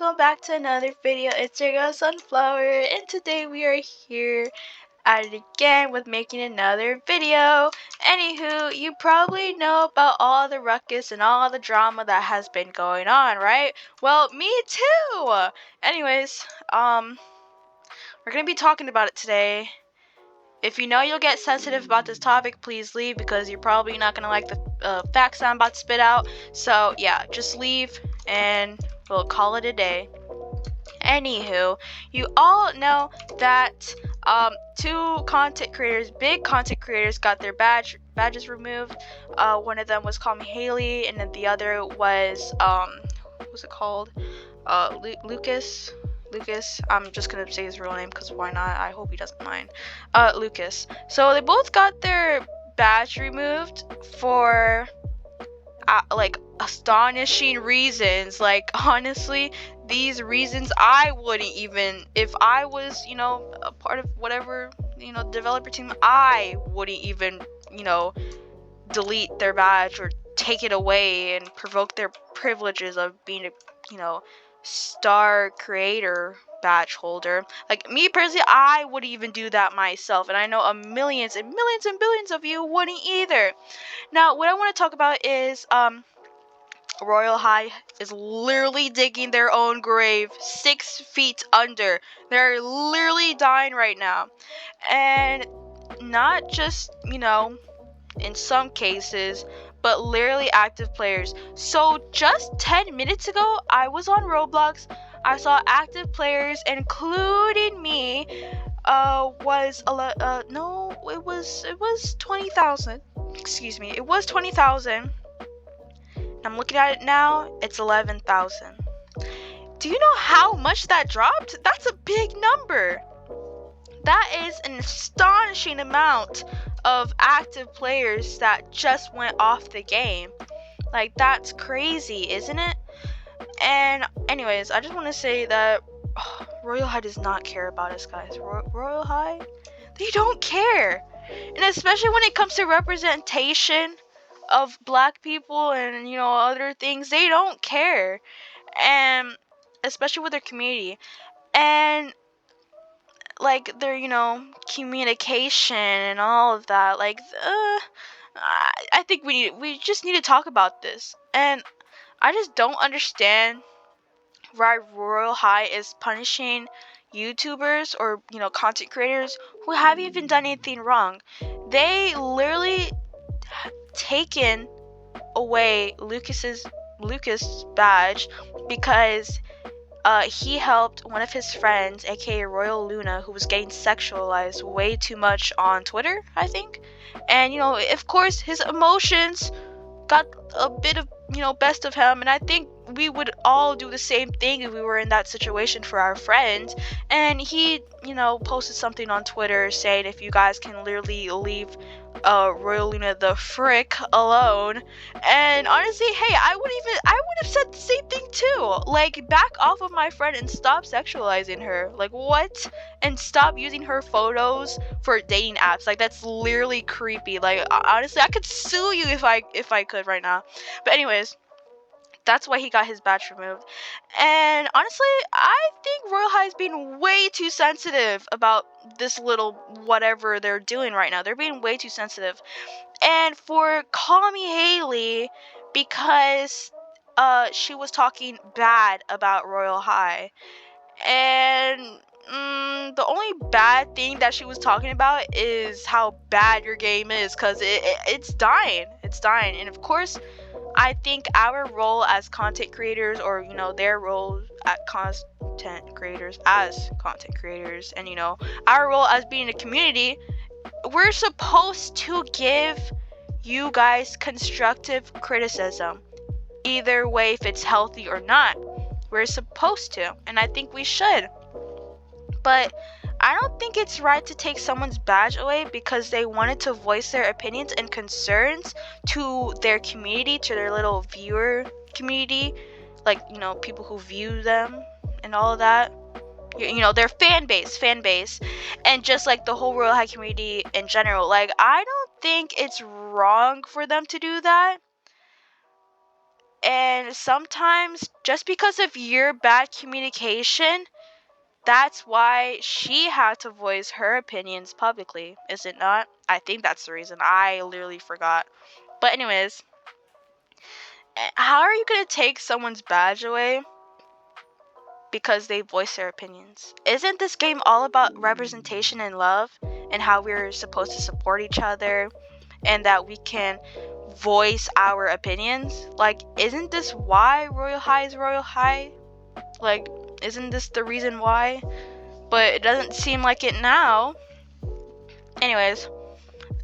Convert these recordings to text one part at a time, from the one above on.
welcome back to another video. It's your girl Sunflower, and today we are here at it again with making another video. Anywho, you probably know about all the ruckus and all the drama that has been going on, right? Well, me too! Anyways, we're gonna be talking about it today. If you know you'll get sensitive about this topic, please leave because you're probably not gonna like the facts I'm about to spit out. So yeah, just leave and we'll call it a day. Anywho, you all know that two big content creators, got their badges removed. One of them was Call Me Haley, and then the other was what was it called? Lucas. I'm just gonna say his real name because why not? I hope he doesn't mind. Lucas. So they both got their badge removed for like astonishing reasons. Like honestly, these reasons I wouldn't even, if I was, a part of whatever, developer team, I wouldn't even, delete their badge or take it away and provoke their privileges of being a, star creator badge holder. Like me personally, I wouldn't even do that myself, and I know millions and millions and billions of you wouldn't either. Now, what I want to talk about is Royal High is literally digging their own grave 6 feet under. They're literally dying right now. And not just, in some cases, but literally active players. So just 10 minutes ago, I was on Roblox. I saw active players, including me, it was 20,000. Excuse me, it was 20,000. I'm looking at it now, it's 11,000. Do you know how much that dropped? That's a big number. That is an astonishing amount of active players that just went off the game. Like, that's crazy, isn't it? And anyways, I just want to say that Royal High does not care about us, guys. Royal High, they don't care. And especially when it comes to representation of black people and other things, they don't care. And especially with their community and like their communication and all of that. Like I think we just need to talk about this. And I just don't understand why Royal High is punishing YouTubers or content creators who haven't even done anything wrong. They literally taken away Lucas badge because he helped one of his friends, aka Royal Luna, who was getting sexualized way too much on Twitter, I think. And of course his emotions got a bit of best of him, and I think we would all do the same thing if we were in that situation for our friends. And he posted something on Twitter saying, if you guys can literally leave Royal Luna the frick alone. And honestly, hey, I would have said the same thing too. Like, back off of my friend and stop sexualizing her. Like, what? And stop using her photos for dating apps. Like, that's literally creepy. Like, honestly, I could sue you if I could right now. But anyways, that's why he got his badge removed. And honestly, I think Royal High is being way too sensitive about this little whatever they're doing right now. They're being way too sensitive. And for Call Me Haley, because she was talking bad about Royal High. And the only bad thing that she was talking about is how bad your game is, because it's dying. It's dying. And of course, I think our role as content creators, or their role as content creators, and our role as being a community, we're supposed to give you guys constructive criticism, either way, if it's healthy or not. We're supposed to, and I think we should. But I don't think it's right to take someone's badge away because they wanted to voice their opinions and concerns to their community, to their little viewer community, like, people who view them and all of that. Their fan base, and just like the whole Royal High community in general. Like, I don't think it's wrong for them to do that. And sometimes, just because of your bad communication, that's why she had to voice her opinions publicly, is it not? I think that's the reason. I literally forgot. But anyways, how are you gonna take someone's badge away because they voice their opinions? Isn't this game all about representation and love, and how we're supposed to support each other, and that we can voice our opinions? Like, isn't this why Royal High is Royal High? Like, isn't this the reason why? But it doesn't seem like it now. Anyways,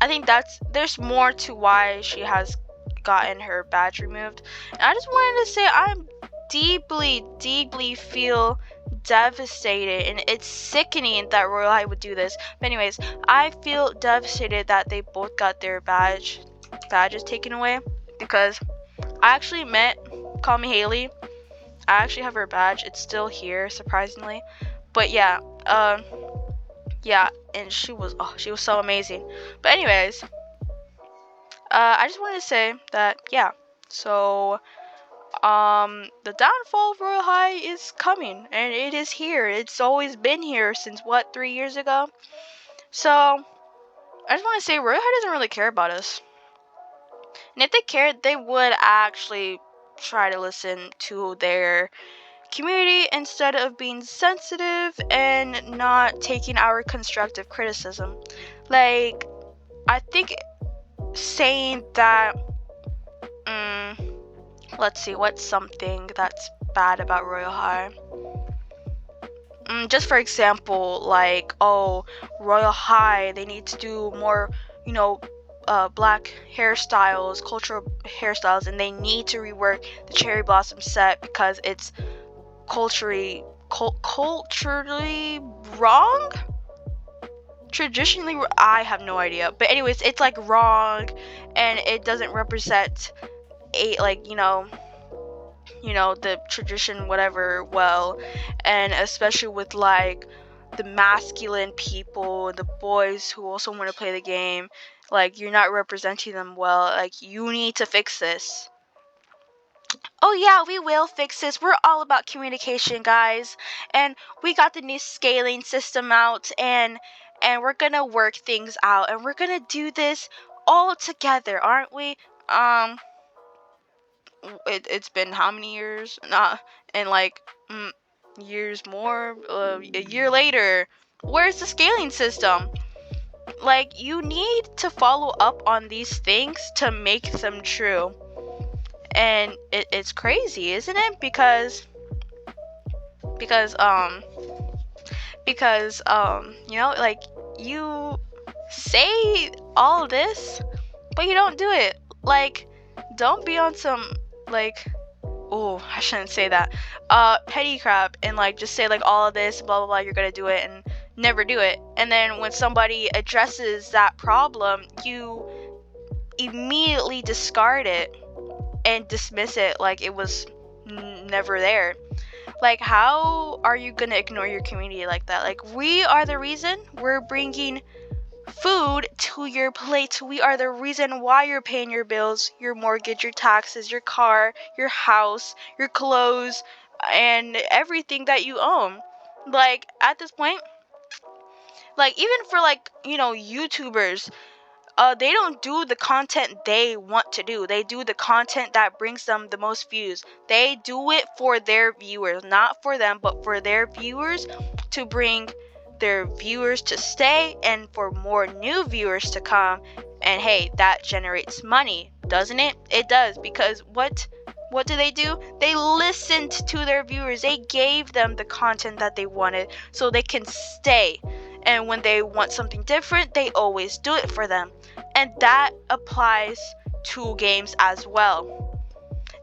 I think there's more to why she has gotten her badge removed. And I just wanted to say I'm deeply feel devastated, and it's sickening that Royal High would do this. But anyways, I feel devastated that they both got their badges taken away, because I actually met Call Me Haley. I actually have her badge. It's still here, surprisingly. But yeah, and she was so amazing. But anyways, I just wanted to say that, yeah, so the downfall of Royal High is coming, and it is here. It's always been here since 3 years ago. So I just want to say Royal High doesn't really care about us, and if they cared, they would actually try to listen to their community instead of being sensitive and not taking our constructive criticism. Like, I think saying that, let's see, what's something that's bad about Royal High? Just for example, like, oh, Royal High, they need to do more, black hairstyles, cultural hairstyles, and they need to rework the cherry blossom set because it's culturally wrong? Traditionally, I have no idea. But anyways, it's like wrong, and it doesn't represent the tradition, whatever, well. And especially with like the masculine people, the boys who also want to play the game, like, you're not representing them well. Like, you need to fix this. Oh yeah, we will fix this. We're all about communication, guys. And we got the new scaling system out, and we're gonna work things out, and we're gonna do this all together, aren't we? It's been how many years? And like years more, a year later. Where's the scaling system? Like, you need to follow up on these things to make them true. And it's crazy, isn't it? Because like, you say all this, but you don't do it. Like, don't be on some, like, oh, I shouldn't say that, petty crap, and like just say like all of this, blah blah blah, you're gonna do it, and never do it. And then when somebody addresses that problem, you immediately discard it and dismiss it like it was never there. Like, how are you gonna ignore your community like that? Like, we are the reason we're bringing food to your plate. We are the reason why you're paying your bills, your mortgage, your taxes, your car, your house, your clothes, and everything that you own. Like, at this point, like, even for like, YouTubers, they don't do the content they want to do. They do the content that brings them the most views. They do it for their viewers, not for them, but for their viewers, to bring their viewers to stay and for more new viewers to come. And hey, that generates money, doesn't it? It does, because what do? They listened to their viewers. They gave them the content that they wanted so they can stay. And when they want something different, they always do it for them. And that applies to games as well.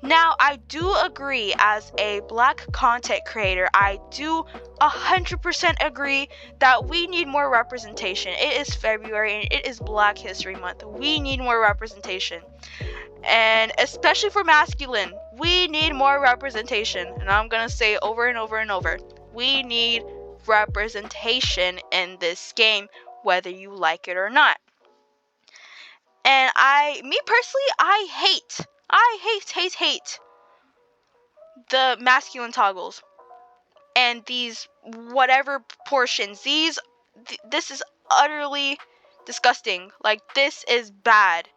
Now, I do agree, as a black content creator, I do 100% agree that we need more representation. It is February and it is Black History Month. We need more representation. And especially for masculine, we need more representation. And I'm going to say over and over and over, we need representation in this game, whether you like it or not. And me personally, I hate the masculine toggles and these whatever portions. This is utterly disgusting. Like, this is bad.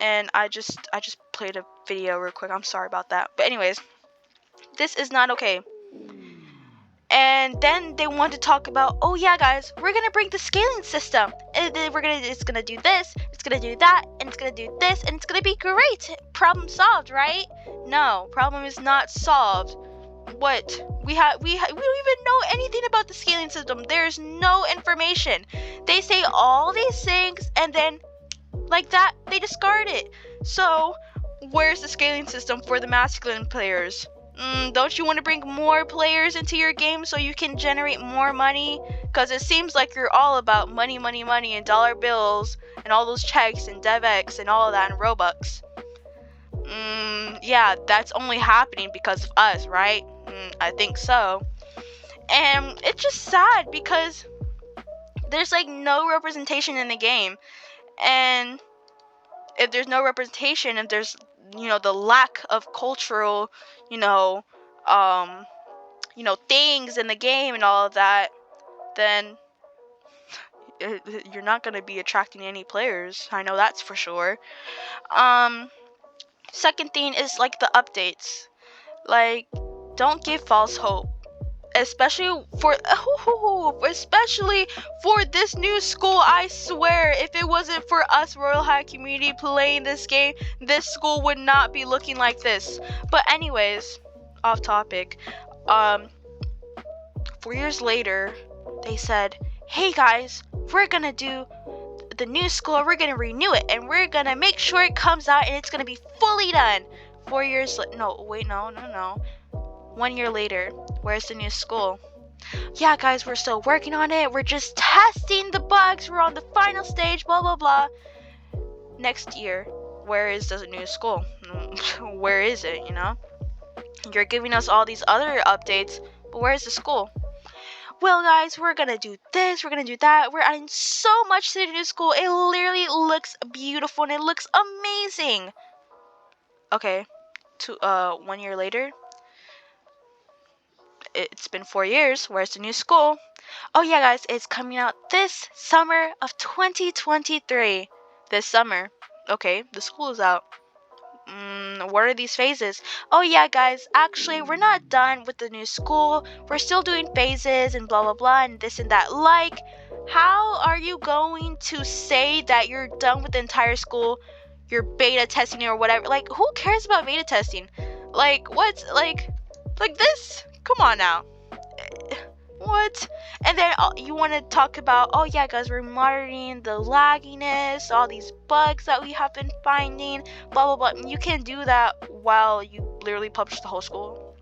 And I just played a video real quick. I'm sorry about that. But anyways, this is not okay. And then they want to talk about, oh yeah, guys, we're gonna bring the scaling system, and then it's gonna do this, it's gonna do that, and it's gonna do this, and it's gonna be great. Problem solved, right? No, problem is not solved. What we don't even know anything about the scaling system. There's no information. They say all these things, and then like that they discard it. So where's the scaling system for the masculine players? Don't you want to bring more players into your game so you can generate more money? Because it seems like you're all about money, money, money, and dollar bills, and all those checks, and DevX, and all of that, and Robux. Yeah, that's only happening because of us, right? I think so. And it's just sad because there's like no representation in the game. And if there's no representation, if there's, the lack of cultural, things in the game and all of that, then you're not going to be attracting any players. I know that's for sure. Second thing is like the updates. Like, don't give false hope. Especially for this new school. I swear, if it wasn't for us Royal High community playing this game, this school would not be looking like this. But anyways, off topic. 4 years later, they said, hey guys, we're gonna do the new school, we're gonna renew it, and we're gonna make sure it comes out and it's gonna be fully done. 4 years no 1 year later, where's the new school? Yeah, guys, we're still working on it. We're just testing the bugs. We're on the final stage, blah, blah, blah. Next year, where is the new school? Where is it, You're giving us all these other updates, but where's the school? Well, guys, we're gonna do this, we're gonna do that. We're adding so much to the new school. It literally looks beautiful and it looks amazing. Okay, 1 year later. It's been 4 years. Where's the new school? Oh yeah, guys, it's coming out this summer of 2023. This summer. Okay, the school is out. What are these phases? Oh yeah, guys, actually, we're not done with the new school. We're still doing phases and blah, blah, blah, and this and that. Like, how are you going to say that you're done with the entire school? You're beta testing it or whatever. Like, who cares about beta testing? Like, what's, like this? Come on now. What? And then you want to talk about, oh yeah, guys, we're monitoring the lagginess, all these bugs that we have been finding, blah, blah, blah. You can't do that while you literally publish the whole school.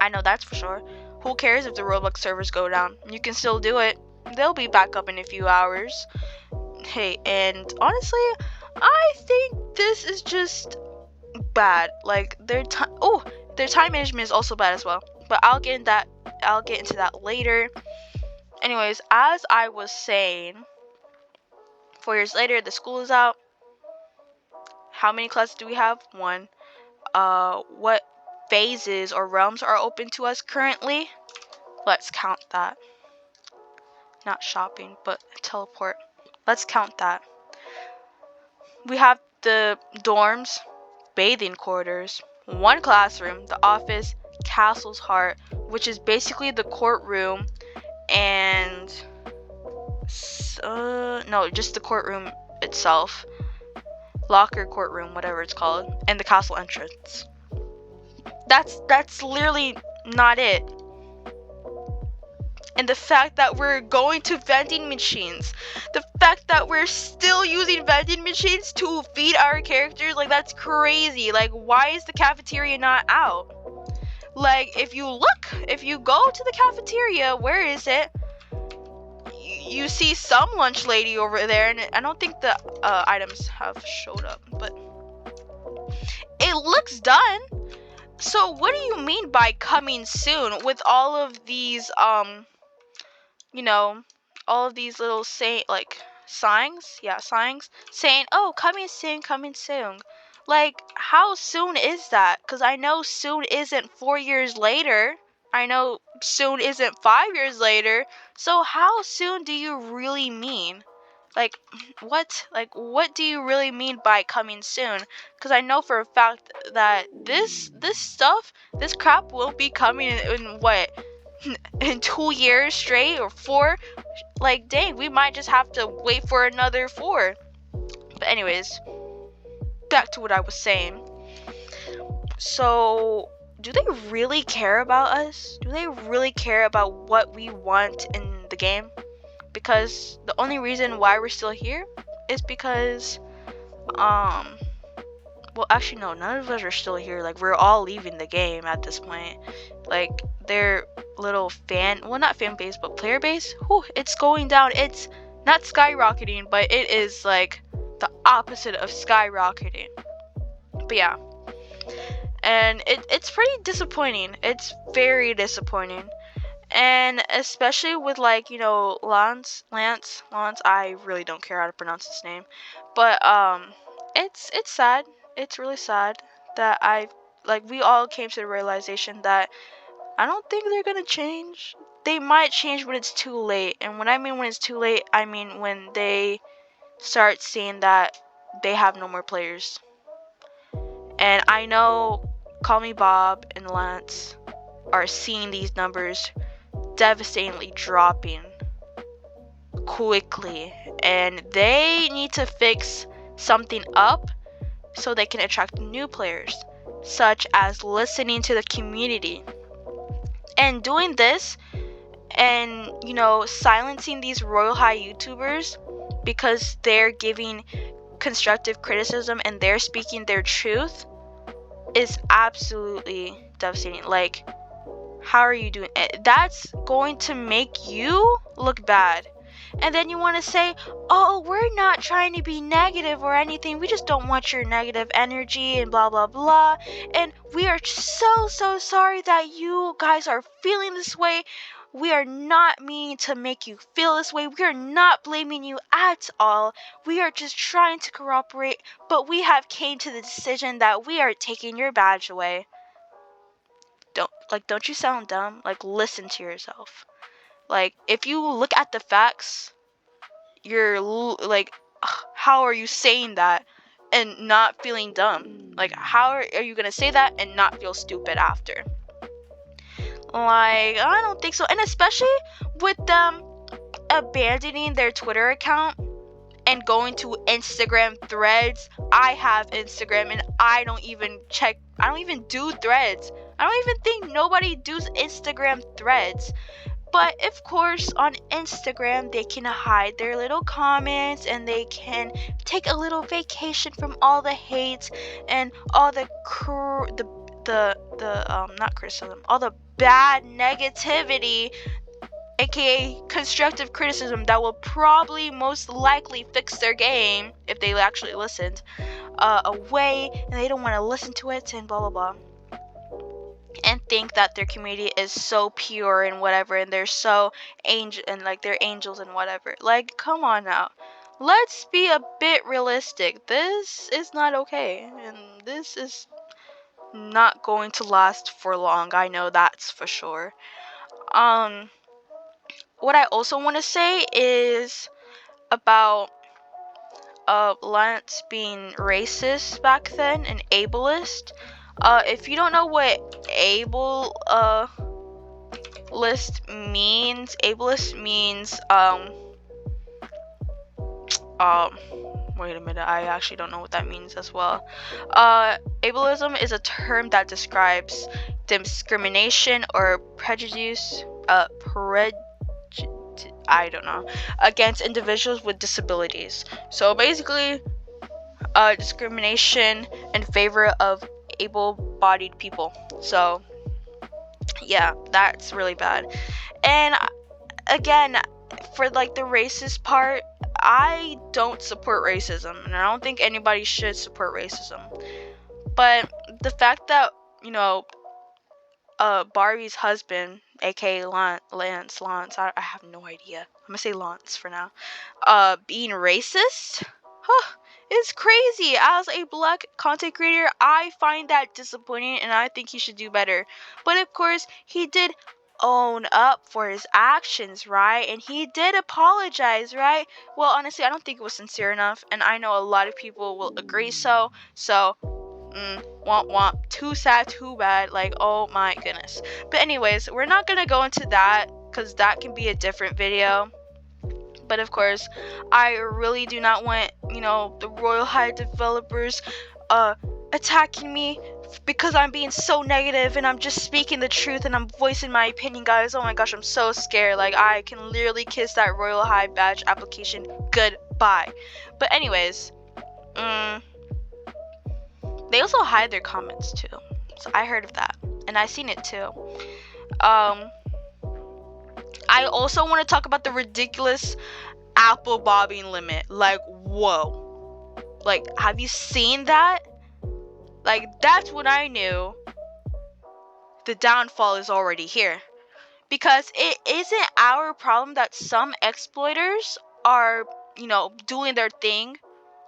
I know that's for sure. Who cares if the Roblox servers go down? You can still do it. They'll be back up in a few hours. Hey, and honestly, I think this is just bad. Like, their time management is also bad as well. But I'll get into that later. Anyways, as I was saying, 4 years later, the school is out. How many classes do we have? 1. What phases or realms are open to us currently? Let's count that. Not shopping, but teleport. Let's count that. We have the dorms, bathing quarters, 1 classroom, the office, Castle's Heart, which is basically the courtroom, and just the courtroom itself, locker courtroom, whatever it's called, and the castle entrance. That's literally not it. And the fact that we're going to vending machines, the fact that we're still using vending machines to feed our characters, like, that's crazy. Like, why is the cafeteria not out? Like, if you go to the cafeteria, where is it? You see some lunch lady over there, and I don't think the items have showed up, but it looks done. So what do you mean by coming soon with all of these all of these little signs saying, oh, coming soon, Like, how soon is that? Because I know soon isn't 4 years later. I know soon isn't 5 years later. So how soon do you really mean? Like, what? Like, what do you really mean by coming soon? Because I know for a fact that this stuff, this crap won't be coming in what? In 2 years straight or 4? Like, dang, we might just have to wait for another 4. But anyways, back to what I was saying. So, do they really care about us? Do they really care about what we want in the game? Because the only reason why we're still here is because, well, actually, no, none of us are still here. Like, we're all leaving the game at this point. Like, their little not fan base, but player base, it's going down. It's not skyrocketing, but it is, like, the opposite of skyrocketing. But yeah. And it's pretty disappointing. It's very disappointing. And especially with, like, Lance, I really don't care how to pronounce his name. But it's sad. It's really sad that we all came to the realization that I don't think they're gonna change. They might change when it's too late. And when I mean when it's too late, I mean when they start seeing that they have no more players. And I know Call Me Bob and Lance are seeing these numbers devastatingly dropping quickly, and they need to fix something up so they can attract new players, such as listening to the community. And doing this and silencing these Royale High YouTubers because they're giving constructive criticism and they're speaking their truth is absolutely devastating. Like, how are you doing it? That's going to make you look bad. And then you want to say, oh, we're not trying to be negative or anything. We just don't want your negative energy and blah, blah, blah. And we are so sorry that you guys are feeling this way. We are not meaning to make you feel this way. We are not blaming you at all. We are just trying to cooperate. But we have came to the decision that we are taking your badge away. Don't you sound dumb? Like, listen to yourself. Like, if you look at the facts, you're like, how are you saying that and not feeling dumb? Like, how are you gonna say that and not feel stupid after? Like, I don't think so. And especially with them abandoning their Twitter account and going to Instagram threads. I have Instagram and I don't even do threads. I don't even think nobody does Instagram threads. But of course, on Instagram, they can hide their little comments and they can take a little vacation from all the hate and all the not criticism, all the bad negativity, aka constructive criticism that will probably most likely fix their game if they actually listened away, and they don't want to listen to it and blah blah blah, and think that their community is so pure and whatever, and they're so they're angels and whatever. Like, come on now, let's be a bit realistic. This is not okay, and this is not going to last for long. I know that's for sure. What I also want to say is about Lance being racist back then and ableist. If you don't know what ableist means wait a minute, I actually don't know what that means as well. Ableism is a term that describes discrimination or prejudice I don't know, against individuals with disabilities. So basically, discrimination in favor of able-bodied people. So yeah, that's really bad. And again, for like the racist part, I don't support racism, and I don't think anybody should support racism. But the fact that, Barbie's husband, aka Lance, I have no idea. I'm gonna say Lance for now. Being racist? It's crazy. As a black content creator, I find that disappointing and I think he should do better. But of course, he did own up for his actions, right? And he did apologize, right? Well, honestly, I don't think it was sincere enough, and I know a lot of people will agree so. So, womp womp. Too sad, too bad. Like, oh my goodness. But anyways, we're not gonna go into that because that can be a different video. But of course, I really do not want, the Royal High developers attacking me because I'm being so negative and I'm just speaking the truth and I'm voicing my opinion, guys. Oh my gosh, I'm so scared. Like, I can literally kiss that Royal High badge application goodbye. But anyways, they also hide their comments too. So I heard of that and I seen it too. I also want to talk about the ridiculous apple bobbing limit. Like, whoa. Like, have you seen that? Like, that's when I knew the downfall is already here. Because it isn't our problem that some exploiters are, doing their thing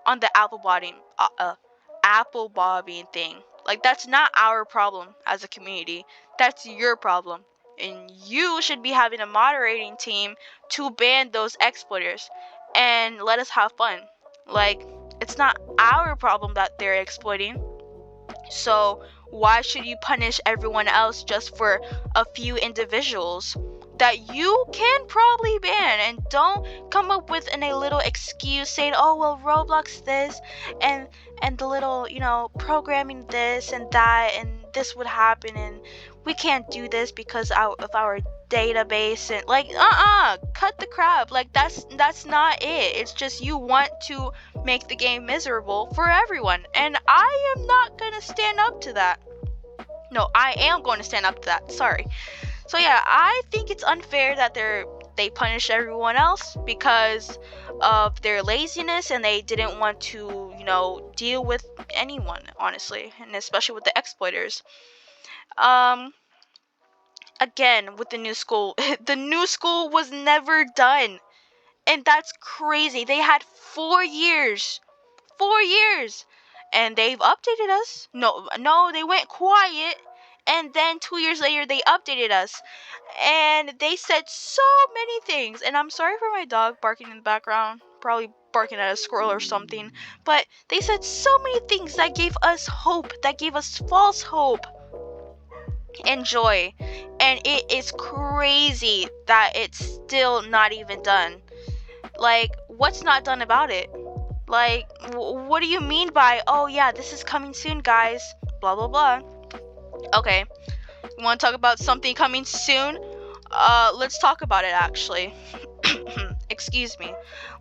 on the apple bobbing thing. Like, that's not our problem as a community. That's your problem. And you should be having a moderating team to ban those exploiters and let us have fun. Like, it's not our problem that they're exploiting. So why should you punish everyone else just for a few individuals that you can probably ban? And don't come up with a little excuse saying, oh, well, Roblox this and the little, programming this and that and this would happen and we can't do this because of our database. And like, cut the crap. Like, that's not it. It's just you want to make the game miserable for everyone, and I am not gonna stand up to that. No, I am going to stand up to that. Sorry. So yeah, I think it's unfair that they punish everyone else because of their laziness and they didn't want to, deal with anyone, honestly, and especially with the exploiters. Again, with the new school, the new school was never done, and that's crazy. They had 4 years, and they've updated us. No, they went quiet, and then 2 years later they updated us, and they said so many things. And I'm sorry for my dog barking in the background, probably barking at a squirrel or something, but they said so many things that gave us hope, that gave us false hope and joy. And it is crazy that it's still not even done. Like, what's not done about it? Like, what do you mean by, oh yeah, this is coming soon, guys, blah blah blah? Okay, you want to talk about something coming soon? Let's talk about it, actually. Excuse me.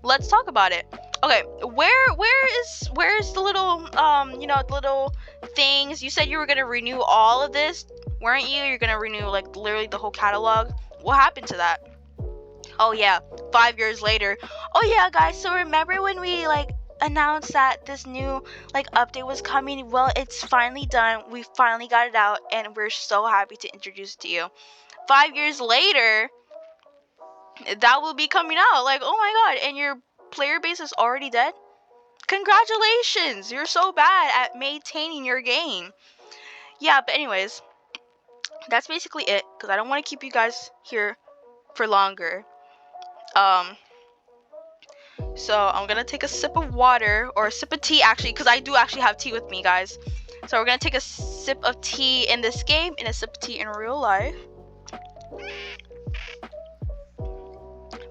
Let's talk about it. Okay, where's the little the little things? You said you were gonna renew all of this, weren't you? You're gonna renew like literally the whole catalog. What happened to that? Oh yeah, 5 years later. Oh yeah, guys, so remember when we announced that this new update was coming? Well, it's finally done. We finally got it out and we're so happy to introduce it to you. 5 years later, that will be coming out. Like, oh my god, and your player base is already dead? Congratulations, you're so bad at maintaining your game. Yeah, but anyways, that's basically it, because I don't want to keep you guys here for longer. So I'm gonna take a sip of water, or a sip of tea, actually, because I do actually have tea with me, guys. So we're gonna take a sip of tea in this game and a sip of tea in real life.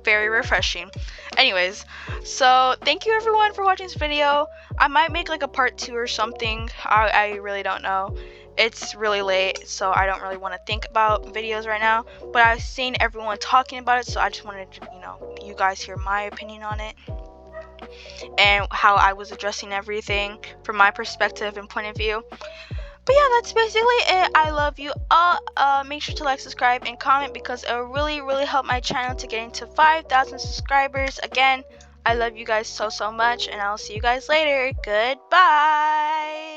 Very refreshing. Anyways, so thank you everyone for watching this video. I might make a part 2 or something. I really don't know. It's really late, so I don't really want to think about videos right now, but I've seen everyone talking about it, so I just wanted to, you guys hear my opinion on it and how I was addressing everything from my perspective and point of view. But yeah, that's basically it. I love you all. Make sure to like, subscribe, and comment, because it will really, really help my channel to get into 5,000 subscribers. Again, I love you guys so much, and I'll see you guys later. Goodbye.